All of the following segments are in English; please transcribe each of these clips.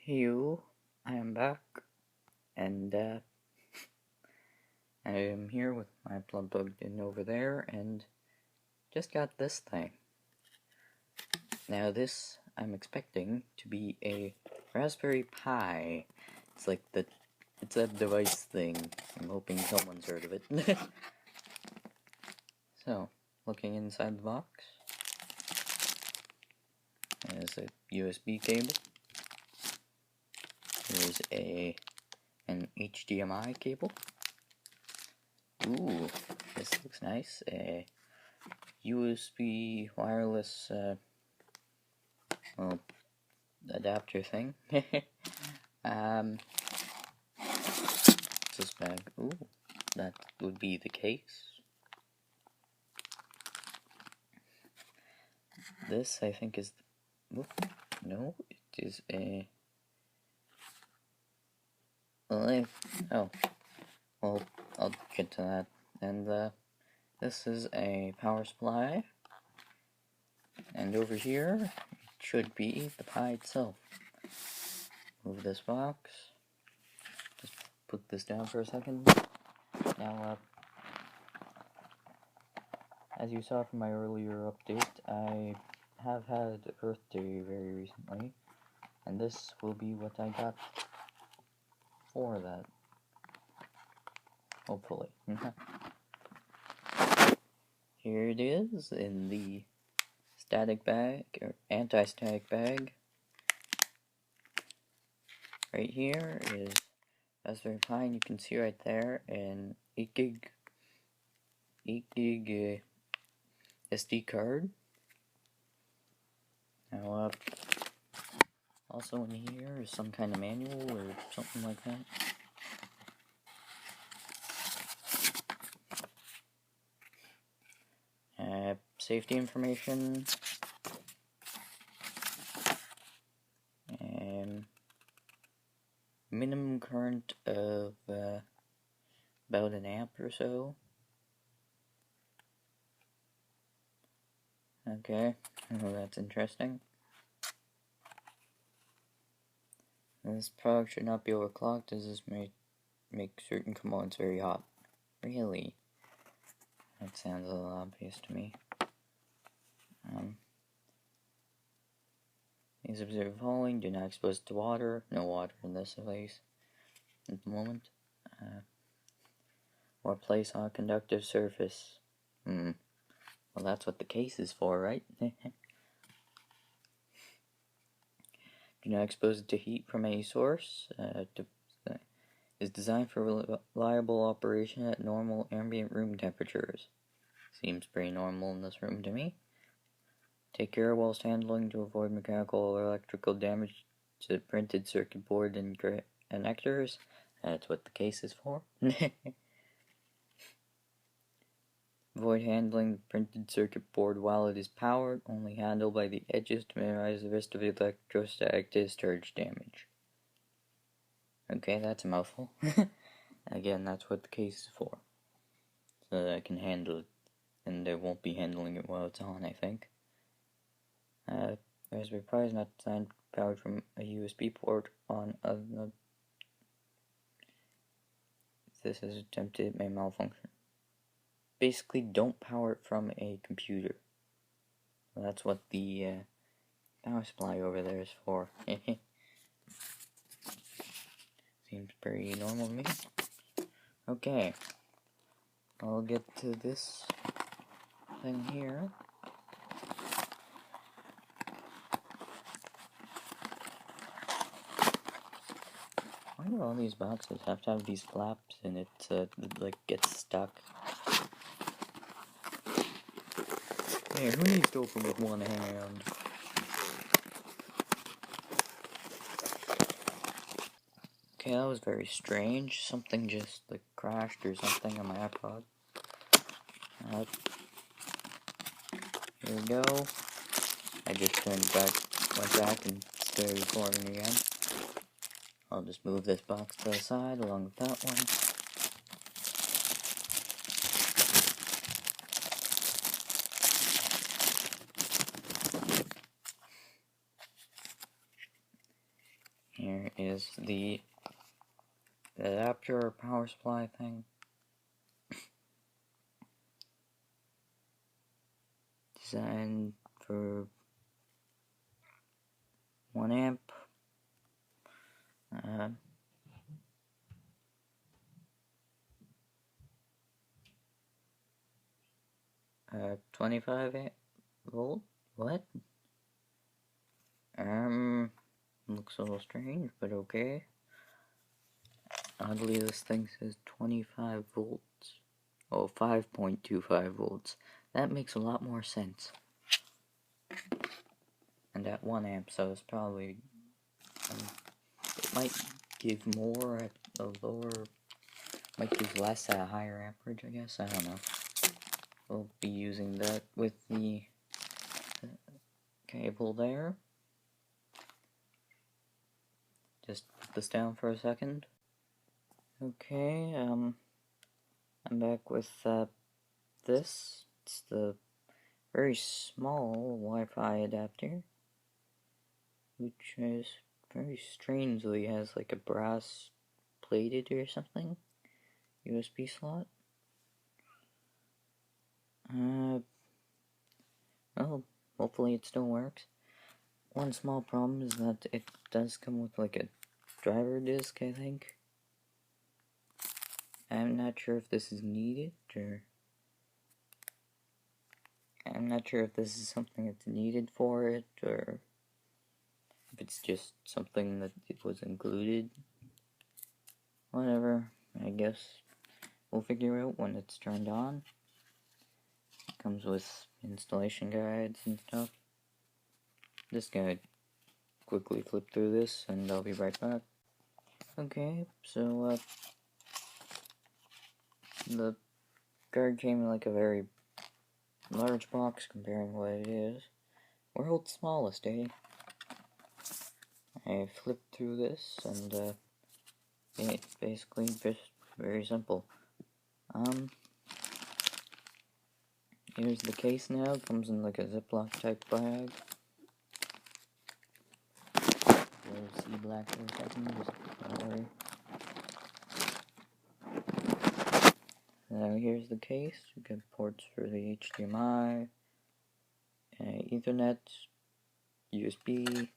Heyo, I am back, and I am here with my plug plugged in over there, and just got this thing. Now this, I'm expecting to be a Raspberry Pi. It's a device thing. I'm hoping someone's heard of it. So, looking inside the box, there's a USB cable. There's an HDMI cable. Ooh, this looks nice. A USB wireless, adapter thing. This bag. Ooh, that would be the case. This, I think, is. No, it is a. Oh, well, I'll get to that. And this is a power supply. And over here, it should be the Pi itself. Move this box. Just put this down for a second. Now, as you saw from my earlier update, I have had a birthday very recently, and this will be what I got for that. Hopefully. Here it is in the static bag, or anti-static bag. Right here is Raspberry Pi, and you can see right there an 8 gig SD card. Now, also in here is some kind of manual or something like that. Safety information. Minimum current of about an amp or so. Okay, well, that's interesting. This product should not be overclocked, as this may make certain components very hot. Really? That sounds a little obvious to me. Please observe the following. Do not expose it to water. No water in this device at the moment. Or place on a conductive surface. Well, that's what the case is for, right? Do not expose it to heat from any source. Is designed for reliable operation at normal ambient room temperatures. Seems pretty normal in this room to me. Take care whilst handling to avoid mechanical or electrical damage to the printed circuit board and connectors. That's what the case is for. Avoid handling the printed circuit board while it is powered. Only handle by the edges to minimize the risk of electrostatic discharge damage. Okay, that's a mouthful. Again, that's what the case is for. So that I can handle it. And I won't be handling it while it's on, I think. Raspberry Pi is not designed powered from a USB port on a. If this is attempted, it may malfunction. Basically, don't power it from a computer. Well, that's what the power supply over there is for. Seems pretty normal to me. Okay, I'll get to this thing here. Why do all these boxes have to have these flaps in it so it like gets stuck? Hey, who needs to open with one hand? Okay, that was very strange. Something just like crashed or something on my iPod. Here we go. I just went back and started recording again. I'll just move this box to the side along with that one. Here is the adapter or power supply thing. Designed for 1 amp. 25 volt? What? Looks a little strange, but okay. Oddly, this thing says 25 volts. Oh, 5.25 volts. That makes a lot more sense. And at 1 amp, so it's probably... it might give more at a lower... might give less at a higher amperage, I guess. I don't know. We'll be using that with the cable there. Just put this down for a second. Okay, I'm back with this. It's the very small Wi-Fi adapter, which is very strangely has like a brass plated or something USB slot. Well, hopefully it still works. One small problem is that it does come with like a driver disc, I think. I'm not sure if this is needed, or... I'm not sure if this is something that's needed for it, or if it's just something that it was included. Whatever, I guess we'll figure out when it's turned on. It comes with installation guides and stuff. Just gonna quickly flip through this and I'll be right back. Okay, so the card came in like a very large box comparing what it is. World's smallest, eh? I flipped through this and it's basically just very simple. Here's the case now. It comes in like a Ziploc type bag. You'll see black for a second, just don't worry. Now here's the case. We got ports for the HDMI, Ethernet, USB,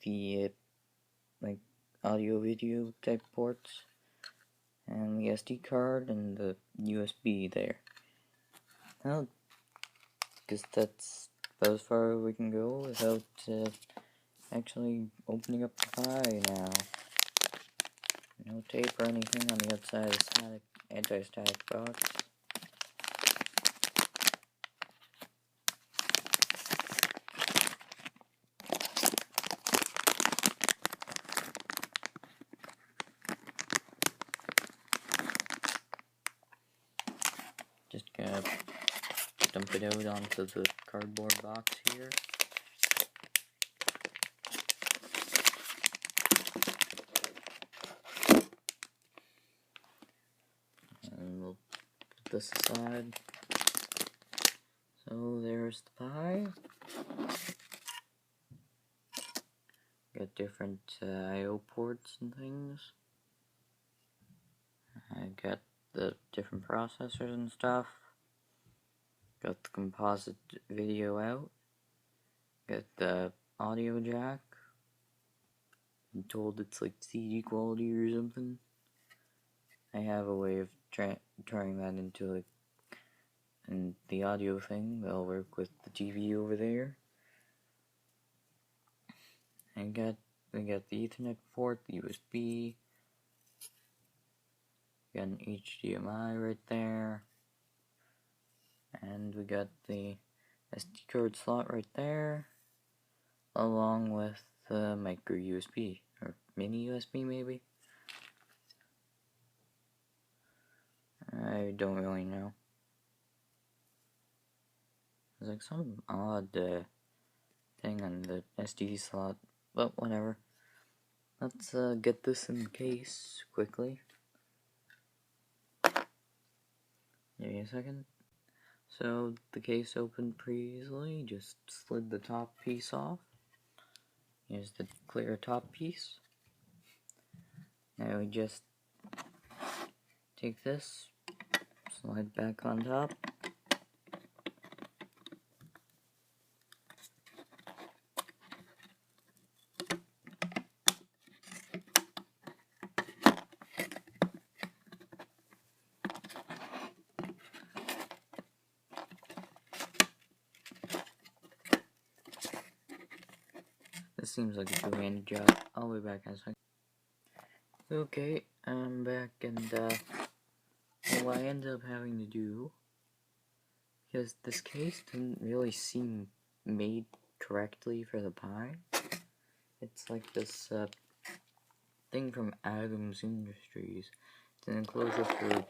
the like audio video type ports, and the SD card and the USB there. Well, guess that's about as far as we can go without actually opening up the pie now. No tape or anything on the outside of the anti-static box. Just gonna dump it out onto the cardboard box here. And we'll put this aside. So there's the pie. Got different I/O ports and things. I got the different processors and stuff. Got the composite video out. Got the audio jack. I'm told it's like CD quality or something. I have a way of turning that into like and the audio thing that'll work with the TV over there. We got the Ethernet port, the USB. We got an HDMI right there. And we got the SD card slot right there, along with the micro USB, or mini USB maybe? I don't really know. There's like some odd thing on the SD slot, but whatever. Let's get this in the case quickly. Give me a second. So the case opened pretty easily, just slid the top piece off. Here's the clear top piece. Now we just take this, slide back on top. This seems like a two-handed job. I'll be back in a second. Okay, I'm back, and what I ended up having to do, because this case didn't really seem made correctly for the pie. It's like this thing from Adams Industries. It's an enclosure for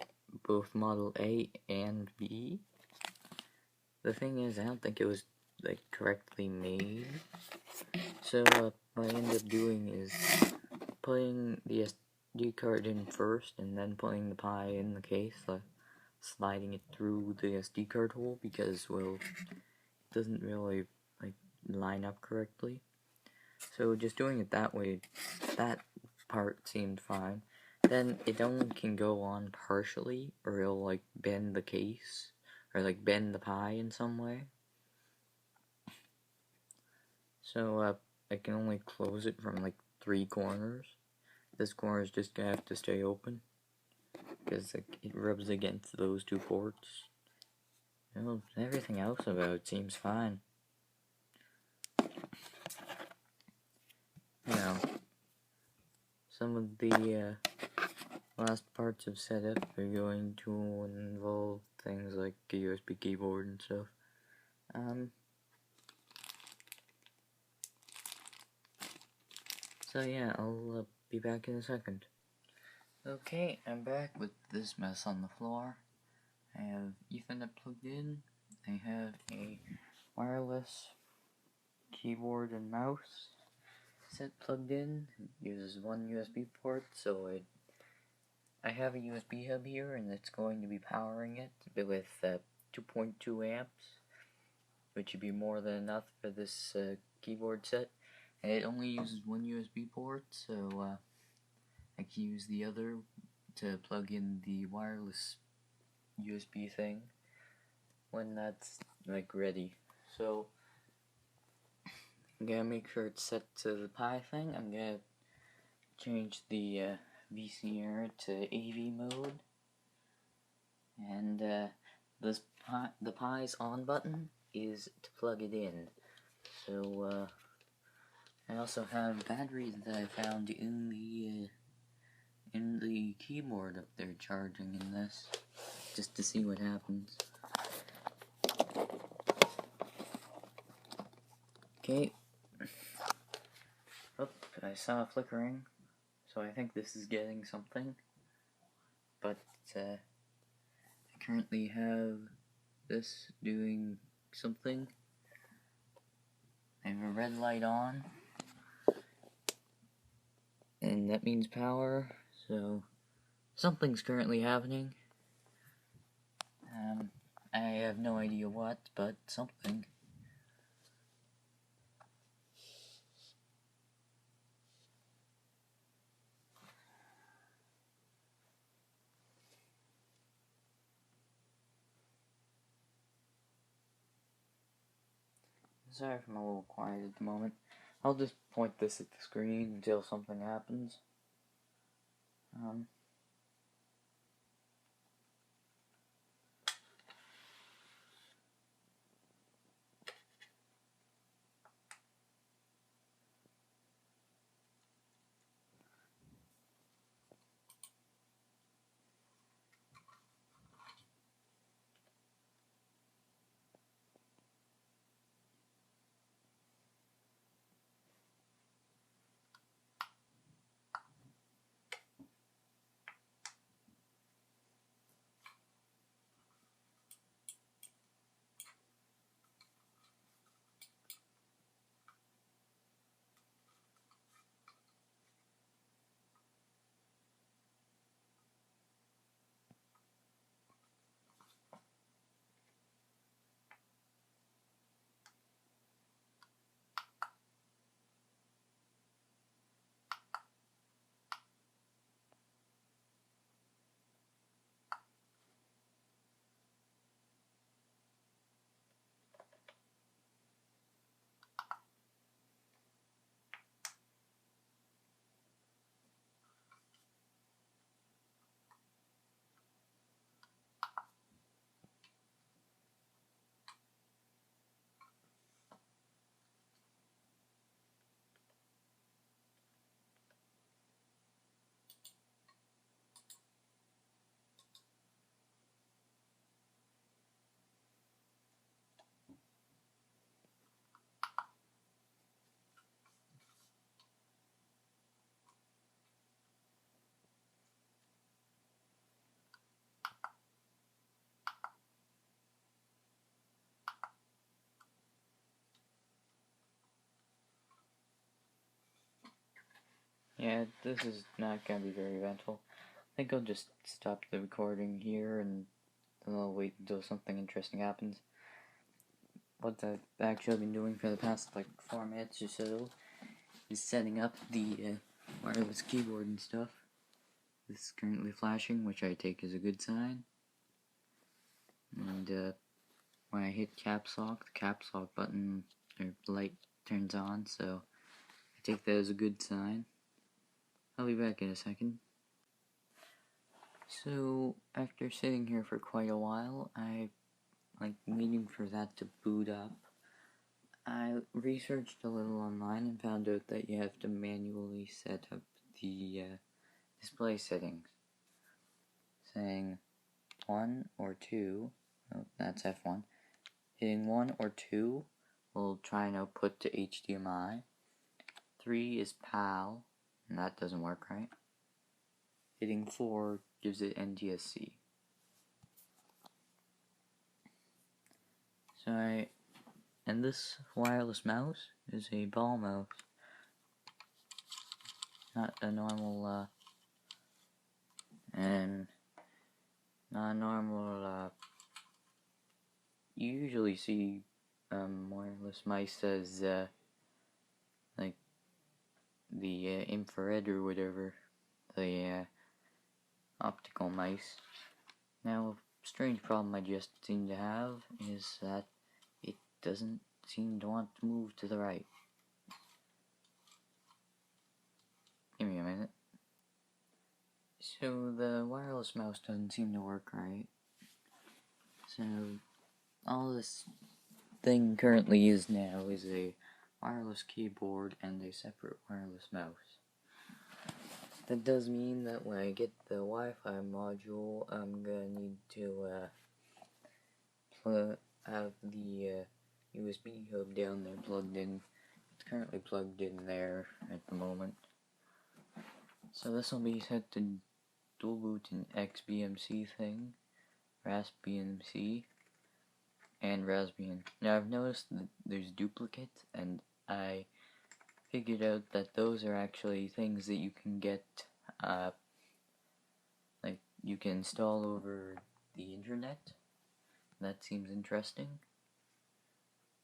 both Model A and B. The thing is, I don't think it was like correctly made. So what I ended up doing is putting the SD card in first, and then putting the pie in the case, sliding it through the SD card hole, because, well, it doesn't really like line up correctly. So just doing it that way, that part seemed fine. Then it only can go on partially, or it'll like bend the case, or like bend the pie in some way. So I can only close it from like 3 corners. This corner is just gonna have to stay open, because it rubs against those 2 ports. Well, everything else about it seems fine. Now, some of the last parts of setup are going to involve things like a USB keyboard and stuff. So yeah, I'll be back in a second. Okay, I'm back with this mess on the floor. I have Ethernet plugged in. I have a wireless keyboard and mouse set plugged in. It uses 1 USB port, so I have a USB hub here, and it's going to be powering it with 2.2 amps, which would be more than enough for this keyboard set. And it only uses 1 USB port, so I can use the other to plug in the wireless USB thing when that's like ready. So I'm gonna make sure it's set to the Pi thing. I'm gonna change the VCR to AV mode, and the Pi's on button is to plug it in. So I also have batteries that I found in the keyboard up there charging in this, just to see what happens. Okay. Oh, I saw a flickering, so I think this is getting something. But I currently have this doing something. I have a red light on, and that means power, so something's currently happening. I have no idea what, but something. Sorry if I'm a little quiet at the moment. I'll just point this at the screen until something happens. Yeah, this is not gonna be very eventful. I think I'll just stop the recording here and then I'll wait until something interesting happens. What I've actually been doing for the past like 4 minutes or so is setting up the wireless keyboard and stuff. This is currently flashing, which I take as a good sign. And when I hit caps lock, the caps lock button or light turns on, so I take that as a good sign. I'll be back in a second. So, after sitting here for quite a while, waiting for that to boot up. I researched a little online and found out that you have to manually set up the display settings. Saying 1 or 2, oh, that's F1, hitting 1 or 2 will try and output to HDMI. 3 is PAL, and that doesn't work right. Hitting 4 gives it NTSC. And this wireless mouse is a ball mouse, not a normal, you usually see, wireless mice as, like, the, infrared or whatever, the, optical mice. Now, a strange problem I just seem to have is that it doesn't seem to want to move to the right. Give me a minute. So the wireless mouse doesn't seem to work right. So all this thing currently is now is a wireless keyboard and a separate wireless mouse. That does mean that when I get the Wi-Fi module, I'm gonna need to have the USB hub down there plugged in. It's currently plugged in there at the moment. So this will be set to dual boot an XBMC thing, RaspBMC, and Raspbian. Now I've noticed that there's duplicates, and I figured out that those are actually things that you can get, like you can install over the internet. That seems interesting.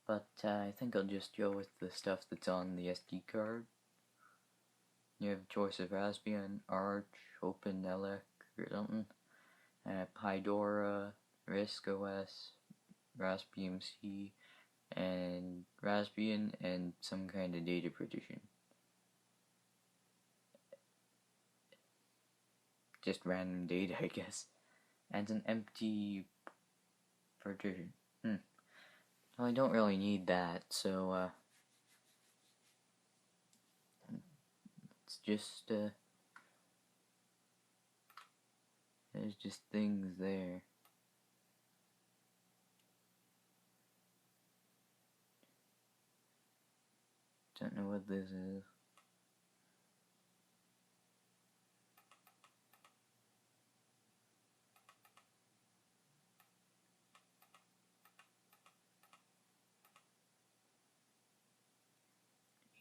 But I think I'll just go with the stuff that's on the SD card. You have a choice of Raspbian, Arch, OpenELEC, or something. Pydora, RISC OS, RaspBMC, and Raspbian, and some kind of data partition. Just random data, I guess. And an empty partition. Well, I don't really need that, so it's just there's just things there. Don't know what this is.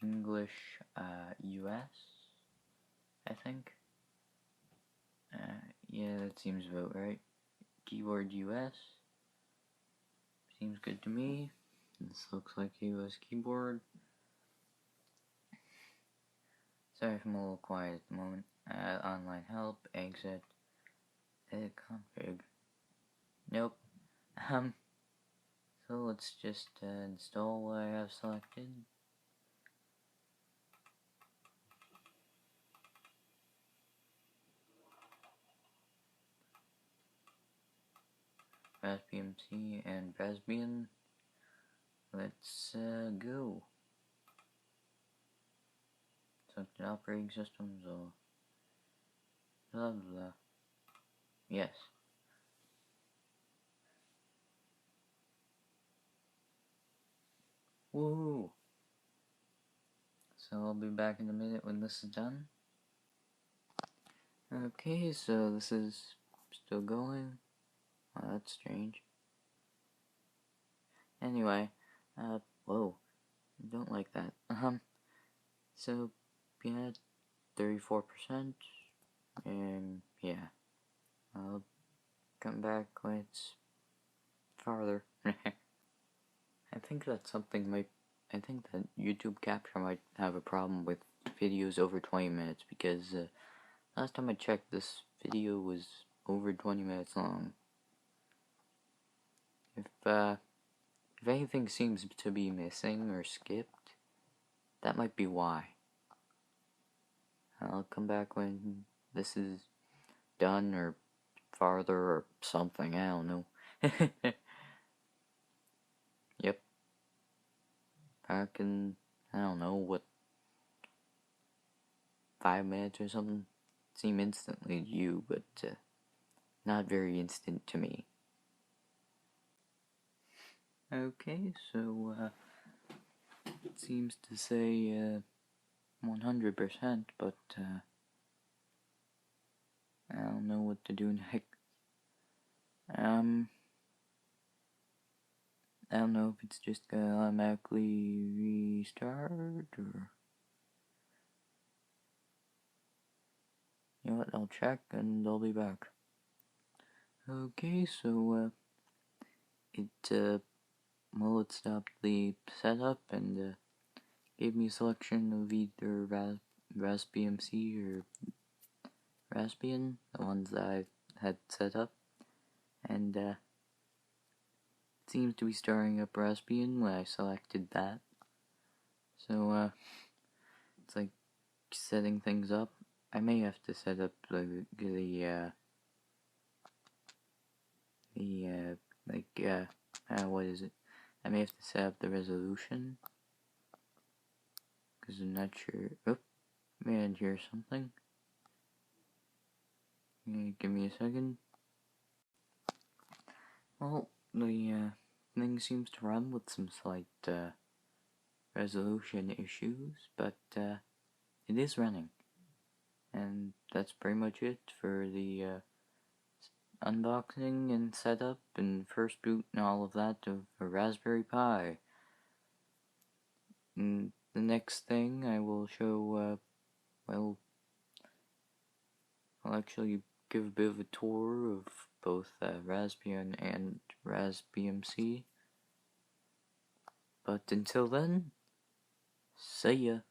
English, US, I think. Yeah, that seems about right. Keyboard US. Seems good to me. This looks like a US keyboard. Sorry if I'm a little quiet at the moment. Online help, exit, edit config. Nope. So let's just install what I have selected. RaspBMC and Raspbian. Let's go. Selected operating systems or blah blah. Yes. Woohoo! So I'll be back in a minute when this is done. Okay, so this is still going. Oh, that's strange. Anyway, whoa, don't like that. So, yeah, 34%, and yeah, I'll come back when it's farther. I think that YouTube Capture might have a problem with videos over 20 minutes, because last time I checked, this video was over 20 minutes long. If anything seems to be missing or skipped, that might be why. I'll come back when this is done, or farther, or something, I don't know. Yep. Back in, I don't know, what, 5 minutes or something? Seem instantly to you, but not very instant to me. Okay, so it seems to say 100%, but I don't know what to do next. I don't know if it's just gonna automatically restart, or... You know what, I'll check and I'll be back. Okay, so it stopped the setup and gave me a selection of either Raspbian C or Raspbian, the ones that I had set up, and it seems to be starting up Raspbian when I selected that. So it's like setting things up. I may have to set up what is it? I may have to set up the resolution, because I'm not sure. Oh, man, hear something. Give me a second. Well, the thing seems to run with some slight resolution issues, but it is running. And that's pretty much it for the unboxing and setup and first boot and all of that of a Raspberry Pi. And the next thing I will show, I'll actually give a bit of a tour of both Raspbian and Raspbian C. But until then, see ya.